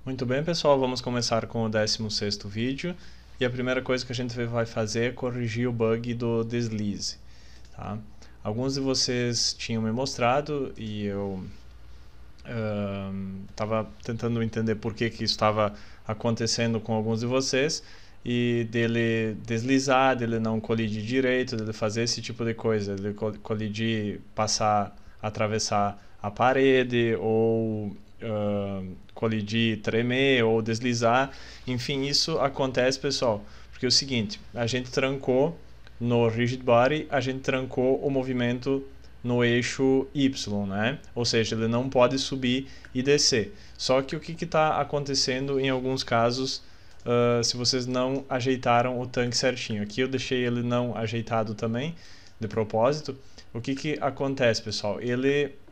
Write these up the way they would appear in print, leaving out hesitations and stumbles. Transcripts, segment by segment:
Muito bem, pessoal, vamos começar com o 16º vídeo e a primeira coisa que a gente vai fazer é corrigir o bug do deslize. Tá? Alguns de vocês tinham me mostrado e eu estava tentando entender por que isso estava acontecendo com alguns de vocês e dele deslizar, dele não colidir direito, dele fazer esse tipo de coisa, dele colidir, passar, atravessar a parede ou colidir, tremer ou deslizar. Enfim, isso acontece, pessoal, porque é o seguinte, a gente trancou no rigid body, a gente trancou o movimento no eixo Y, né? Ou seja, ele não pode subir e descer. Só que o que está acontecendo em alguns casos, se vocês não ajeitaram o tanque certinho? Aqui eu deixei ele não ajeitado também, de propósito. O que acontece, pessoal?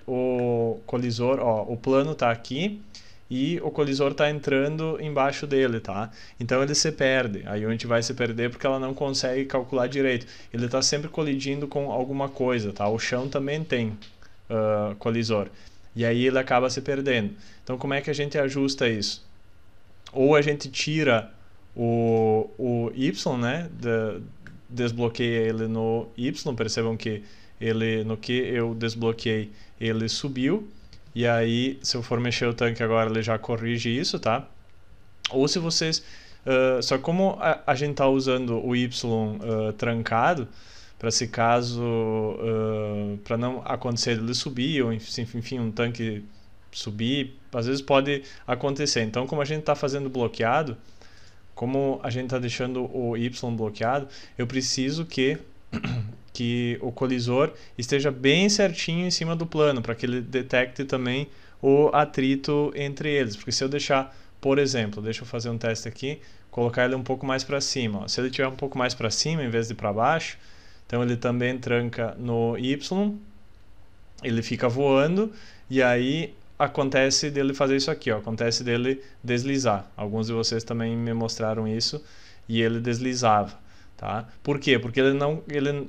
O colisor, ó, o plano está aqui e o colisor está entrando embaixo dele, tá? Então ele se perde. A Unity vai se perder porque ela não consegue calcular direito. Ele está sempre colidindo com alguma coisa, tá? O chão também tem colisor. E aí ele acaba se perdendo. Então como é que a gente ajusta isso? Ou a gente tira o Y, né? Desbloqueia ele no Y. Percebam que ele, no que eu desbloqueei, ele subiu. E aí, se eu for mexer o tanque agora, ele já corrige isso, tá? Ou se vocês... só como a gente está usando o Y trancado, para se caso... para não acontecer ele subir, ou enfim, um tanque subir, às vezes pode acontecer. Então, como a gente está fazendo bloqueado, como a gente está deixando o Y bloqueado, eu preciso que o colisor esteja bem certinho em cima do plano, para que ele detecte também o atrito entre eles. Porque se eu deixar, por exemplo, deixa eu fazer um teste aqui, colocar ele um pouco mais para cima. Ó. Se ele estiver um pouco mais para cima em vez de para baixo, então ele também tranca no Y, ele fica voando, e aí acontece dele fazer isso aqui, ó, acontece dele deslizar. Alguns de vocês também me mostraram isso, e ele deslizava. Tá? Por quê? Porque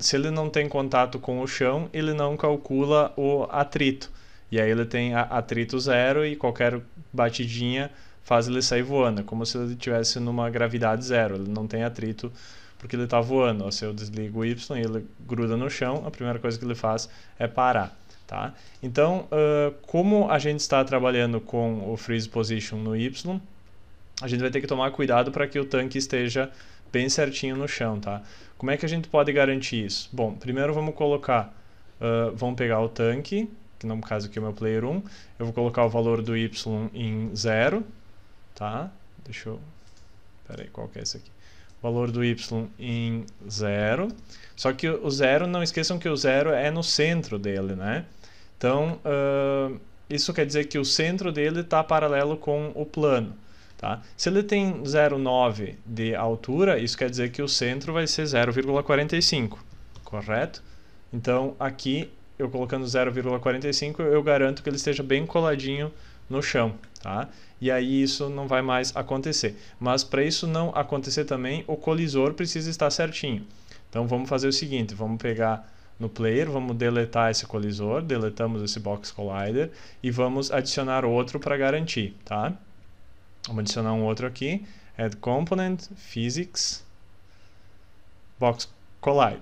se ele não tem contato com o chão, ele não calcula o atrito. E aí ele tem atrito zero e qualquer batidinha faz ele sair voando. É como se ele estivesse numa gravidade zero. Ele não tem atrito porque ele está voando. Se eu desligo o Y e ele gruda no chão, a primeira coisa que ele faz é parar. Tá? Então, como a gente está trabalhando com o freeze position no Y, a gente vai ter que tomar cuidado para que o tanque esteja bem certinho no chão, tá? Como é que a gente pode garantir isso? Bom, primeiro vamos colocar, vamos pegar o tanque, que no caso aqui é o meu player 1, eu vou colocar o valor do Y em 0, tá? Deixa eu... Pera aí, qual que é esse aqui? Valor do Y em 0, só que o 0, não esqueçam que o 0 é no centro dele, né? Então, isso quer dizer que o centro dele está paralelo com o plano. Tá? Se ele tem 0,9 de altura, isso quer dizer que o centro vai ser 0,45, correto? Então, aqui, eu colocando 0,45, eu garanto que ele esteja bem coladinho no chão. Tá? E aí isso não vai mais acontecer. Mas para isso não acontecer também, o colisor precisa estar certinho. Então, vamos fazer o seguinte, vamos pegar no player, vamos deletar esse colisor, deletamos esse box collider e vamos adicionar outro para garantir. Tá? Vamos adicionar um outro aqui, add component, physics, box collider.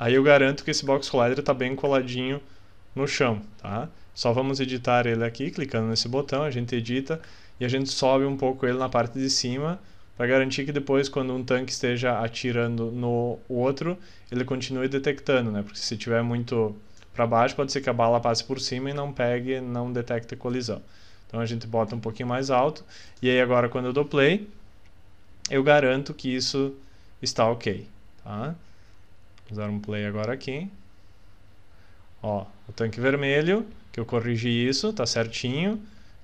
Aí eu garanto que esse box collider está bem coladinho no chão, tá? Só vamos editar ele aqui, clicando nesse botão, a gente edita e a gente sobe um pouco ele na parte de cima para garantir que depois, quando um tanque esteja atirando no outro, ele continue detectando, né? Porque se estiver muito para baixo, pode ser que a bala passe por cima e não pegue, não detecte colisão. Então a gente bota um pouquinho mais alto. E aí agora quando eu dou play, eu garanto que isso está ok. Tá? Vou dar um play agora aqui. Ó, o tanque vermelho, que eu corrigi isso, está certinho.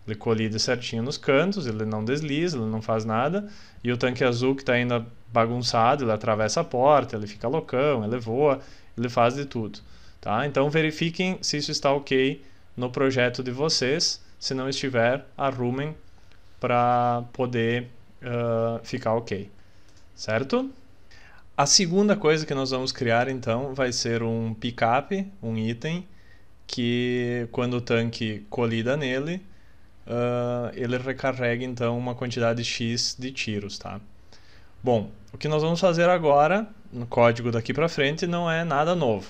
Ele colide certinho nos cantos, ele não desliza, ele não faz nada. E o tanque azul que está ainda bagunçado, ele atravessa a porta, ele fica loucão, ele voa, ele faz de tudo. Tá? Então verifiquem se isso está ok no projeto de vocês. Se não estiver, arrumem para poder ficar ok, certo? A segunda coisa que nós vamos criar então vai ser um pickup, um item, que quando o tanque colida nele, ele recarrega então uma quantidade X de tiros, tá? Bom, o que nós vamos fazer agora, no código daqui para frente, não é nada novo,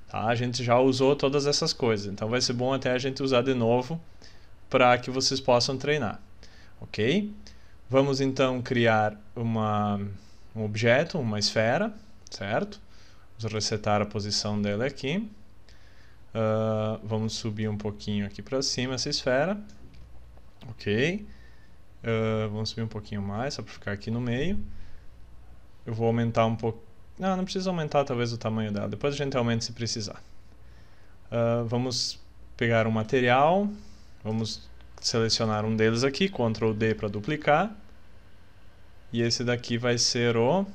tá? A gente já usou todas essas coisas, então vai ser bom até a gente usar de novo para que vocês possam treinar, ok? Vamos então criar um objeto, uma esfera, certo? Vamos resetar a posição dele aqui. Vamos subir um pouquinho aqui para cima essa esfera, ok? Vamos subir um pouquinho mais, só para ficar aqui no meio. Eu vou aumentar um pouco. Não precisa aumentar talvez o tamanho dela. Depois a gente aumenta se precisar. Vamos pegar um material. Vamos selecionar um deles aqui. Ctrl D para duplicar. E esse daqui vai ser o... Vou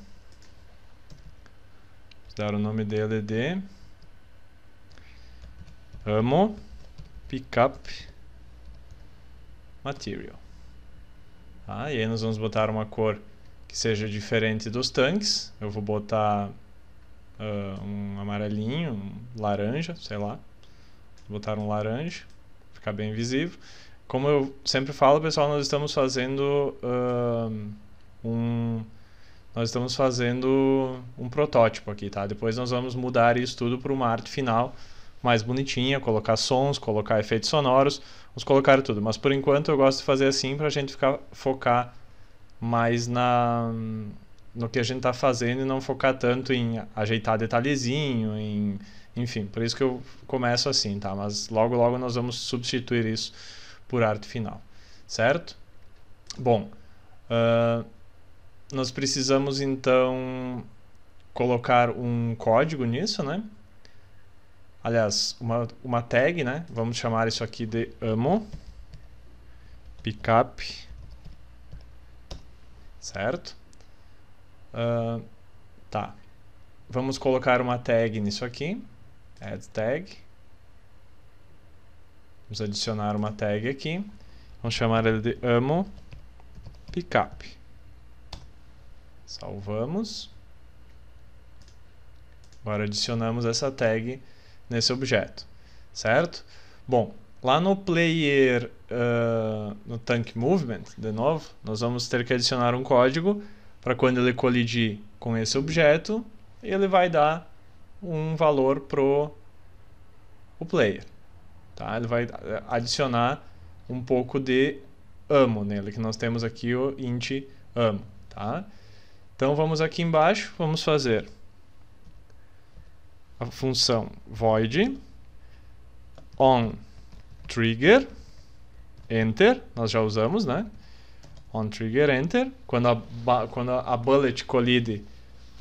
dar o nome dele de... Ammo Pickup Material. E aí nós vamos botar uma cor que seja diferente dos tanques. Eu vou botar um amarelinho, um laranja, sei lá. Vou botar um laranja, ficar bem visível. Como eu sempre falo, pessoal, nós estamos fazendo um protótipo aqui, tá? Depois nós vamos mudar isso tudo para uma arte final mais bonitinha, colocar sons, colocar efeitos sonoros, vamos colocar tudo. Mas por enquanto eu gosto de fazer assim para a gente focar mais no que a gente está fazendo e não focar tanto em ajeitar detalhezinho, enfim, por isso que eu começo assim, tá? Mas logo logo nós vamos substituir isso por arte final, certo? Bom, nós precisamos então colocar um código nisso, né? Aliás, uma tag, né? Vamos chamar isso aqui de ammo pickup, certo? Tá. Vamos colocar uma tag nisso aqui, add tag. Vamos adicionar uma tag aqui. Vamos chamar ele de ammo pickup. Salvamos. Agora adicionamos essa tag nesse objeto, certo? Bom, lá no player, no tank movement, de novo, nós vamos ter que adicionar um código para quando ele colidir com esse objeto, ele vai dar um valor pro player, tá? Ele vai adicionar um pouco de ammo nele, que nós temos aqui o int ammo, tá? Então vamos aqui embaixo, vamos fazer a função void on trigger enter, nós já usamos, né? On trigger enter, quando a bullet colide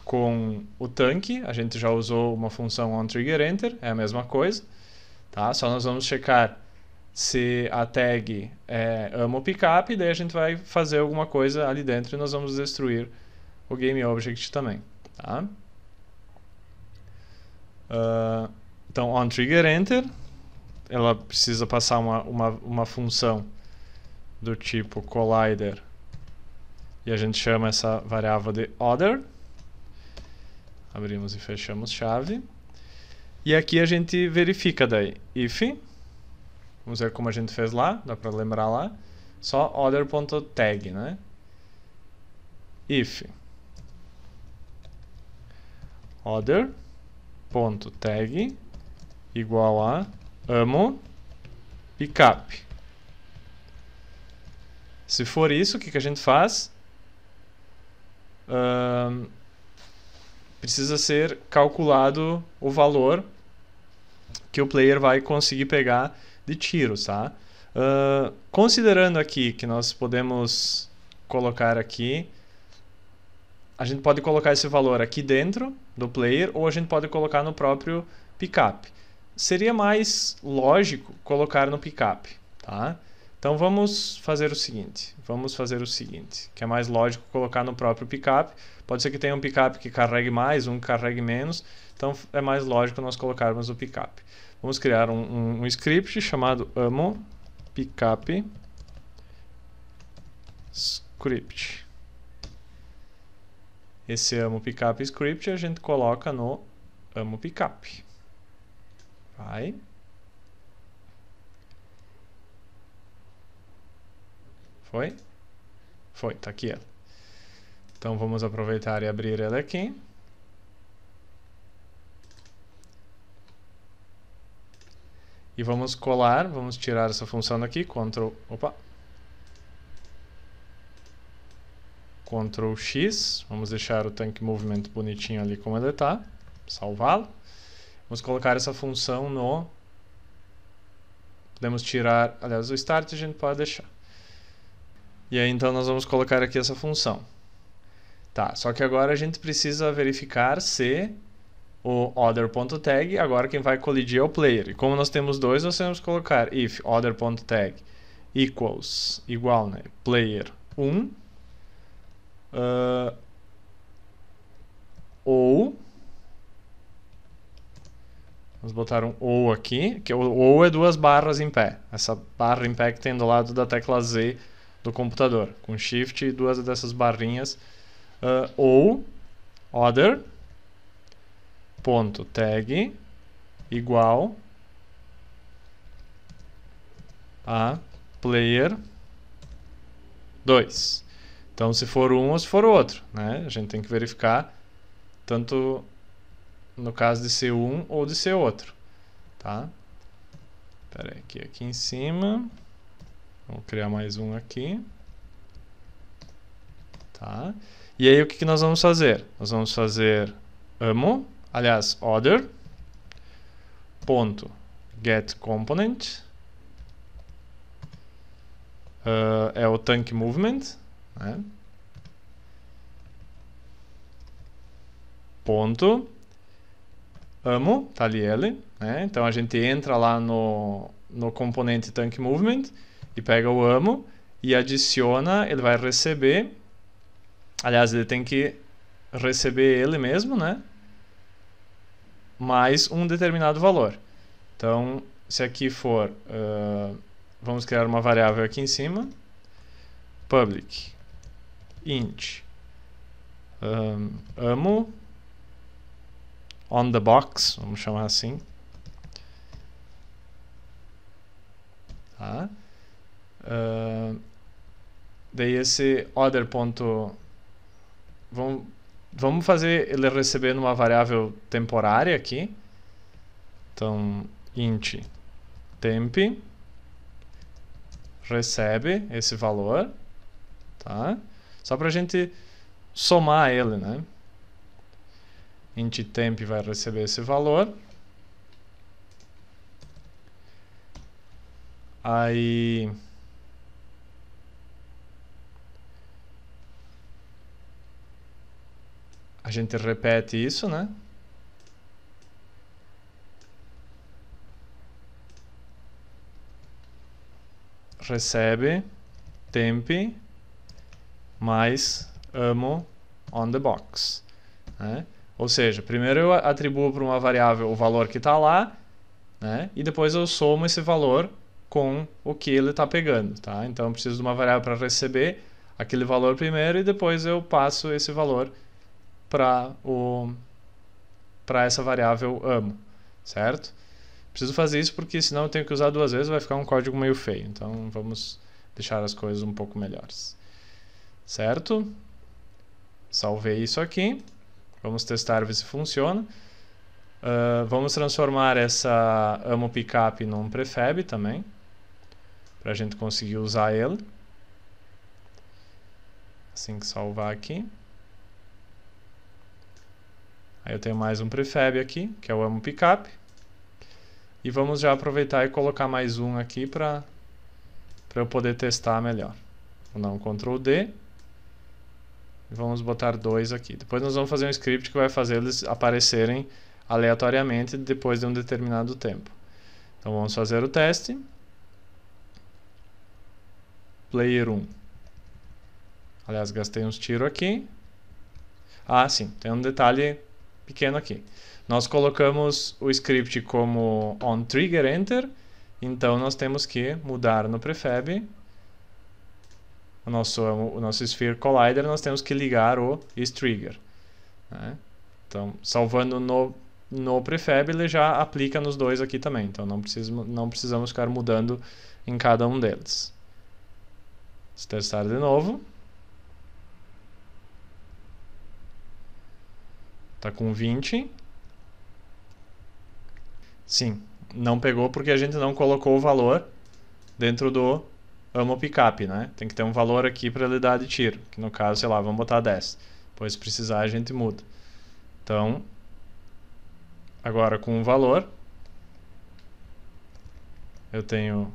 com o tanque, a gente já usou uma função on trigger enter, é a mesma coisa, tá? Só nós vamos checar se a tag é ammo pickup, e daí a gente vai fazer alguma coisa ali dentro e nós vamos destruir o game object também, tá? Então, on trigger enter, ela precisa passar uma função do tipo collider, e a gente chama essa variável de other. Abrimos e fechamos chave. E aqui a gente verifica daí, if, vamos ver como a gente fez lá, dá para lembrar lá, só other.tag, né? If other.tag igual a ammo pickup. Se for isso, o que a gente faz? Precisa ser calculado o valor que o player vai conseguir pegar de tiros, tá? Considerando aqui que nós podemos colocar aqui, a gente pode colocar esse valor aqui dentro do player, ou a gente pode colocar no próprio pickup. Seria mais lógico colocar no pickup, tá? Então vamos fazer o seguinte, que é mais lógico colocar no próprio pickup. Pode ser que tenha um pickup que carregue mais, um que carregue menos, então é mais lógico nós colocarmos o pickup. Vamos criar um script chamado ammo pickup script. Esse ammo pickup script a gente coloca no ammo pickup. Vai. Foi? Foi, tá aqui ela. Então vamos aproveitar e abrir ela aqui. E vamos colar, vamos tirar essa função daqui, Ctrl X, vamos deixar o tank movement bonitinho ali como ele está, salvá-lo. Vamos colocar essa função no... Podemos tirar, aliás, o start a gente pode deixar. E aí então nós vamos colocar aqui essa função. Tá, só que agora a gente precisa verificar se o other.tag, agora quem vai colidir é o player. E como nós temos dois, nós temos que colocar if other.tag equals, igual, né, player 1, ou, vamos botar um ou aqui, que o ou é duas barras em pé. Essa barra em pé que tem do lado da tecla Z do computador, com shift e duas dessas barrinhas, ou other.tag igual a player 2. Então, se for um ou se for outro, né? A gente tem que verificar tanto no caso de ser um ou de ser outro, tá? Espera aí, aqui em cima. Vamos criar mais um aqui. Tá? E aí, o que nós vamos fazer? Nós vamos fazer other.getComponent é o tank movement, né? Ponto tá ali ele, né? Então a gente entra lá no componente tank movement e pega o amo e adiciona, ele vai receber, aliás, ele tem que receber ele mesmo, né? Mais um determinado valor. Então, se aqui for, vamos criar uma variável aqui em cima, public int amo on the box, vamos chamar assim. Tá? Daí esse other ponto, vamos fazer ele receber numa variável temporária aqui. Então, int temp recebe esse valor, tá? Só para a gente somar ele, né? Int temp vai receber esse valor. Aí a gente repete isso, né? Recebe temp mais amo on the box, né? Ou seja, primeiro eu atribuo para uma variável o valor que está lá, né? E depois eu somo esse valor com o que ele está pegando, tá? Então eu preciso de uma variável para receber aquele valor primeiro e depois eu passo esse valor para essa variável amo, certo? Preciso fazer isso porque senão eu tenho que usar duas vezes, vai ficar um código meio feio. Então vamos deixar as coisas um pouco melhores, certo? Salvei isso aqui. Vamos testar, ver se funciona. Vamos transformar essa amo pickup num prefab também, para a gente conseguir usar ele. Assim que salvar aqui. Aí eu tenho mais um prefab aqui, que é o amo pickup. E vamos já aproveitar e colocar mais um aqui para eu poder testar melhor. Vou dar um Ctrl D. E vamos botar dois aqui. Depois nós vamos fazer um script que vai fazer eles aparecerem aleatoriamente depois de um determinado tempo. Então vamos fazer o teste. Player 1. Aliás, gastei uns tiros aqui. Ah, sim, tem um detalhe pequeno aqui. Nós colocamos o script como onTriggerEnter, então nós temos que mudar no prefab. O nosso Sphere Collider, nós temos que ligar o isTrigger, né? Então, salvando no prefab, ele já aplica nos dois aqui também. Então, não precisamos ficar mudando em cada um deles. Vamos testar de novo. Tá com 20. Sim, não pegou porque a gente não colocou o valor dentro do amo picape, né? Tem que ter um valor aqui para ele dar de tiro, que no caso, sei lá, vamos botar 10. Depois se precisar a gente muda. Então, agora com o valor, eu tenho...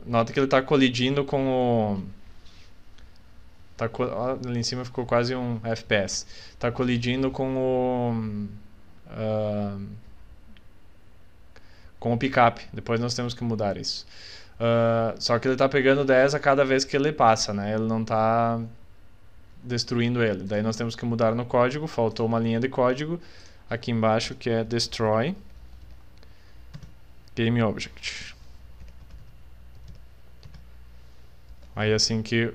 nota que ele está colidindo com o... ali em cima ficou quase um FPS. Está colidindo com o picape. Depois nós temos que mudar isso. Só que ele está pegando 10 a cada vez que ele passa, né? Ele não está destruindo ele. Daí nós temos que mudar no código. Faltou uma linha de código aqui embaixo que é destroy game object. Aí assim que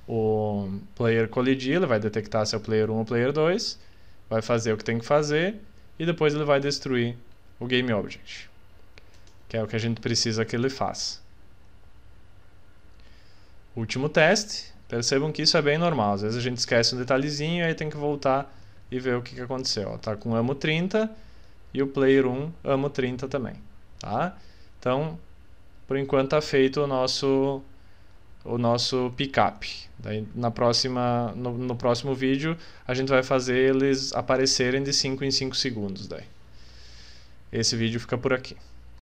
o player colidir, ele vai detectar se é o player 1 ou o player 2, vai fazer o que tem que fazer e depois ele vai destruir o game object, que é o que a gente precisa que ele faça. Último teste. Percebam que isso é bem normal. Às vezes a gente esquece um detalhezinho e aí tem que voltar e ver o que aconteceu. Está com amo 30 e o player 1 amo 30 também. Tá? Então, por enquanto está feito o nosso picape. Daí no próximo vídeo a gente vai fazer eles aparecerem de 5 em 5 segundos. Daí. Esse vídeo fica por aqui.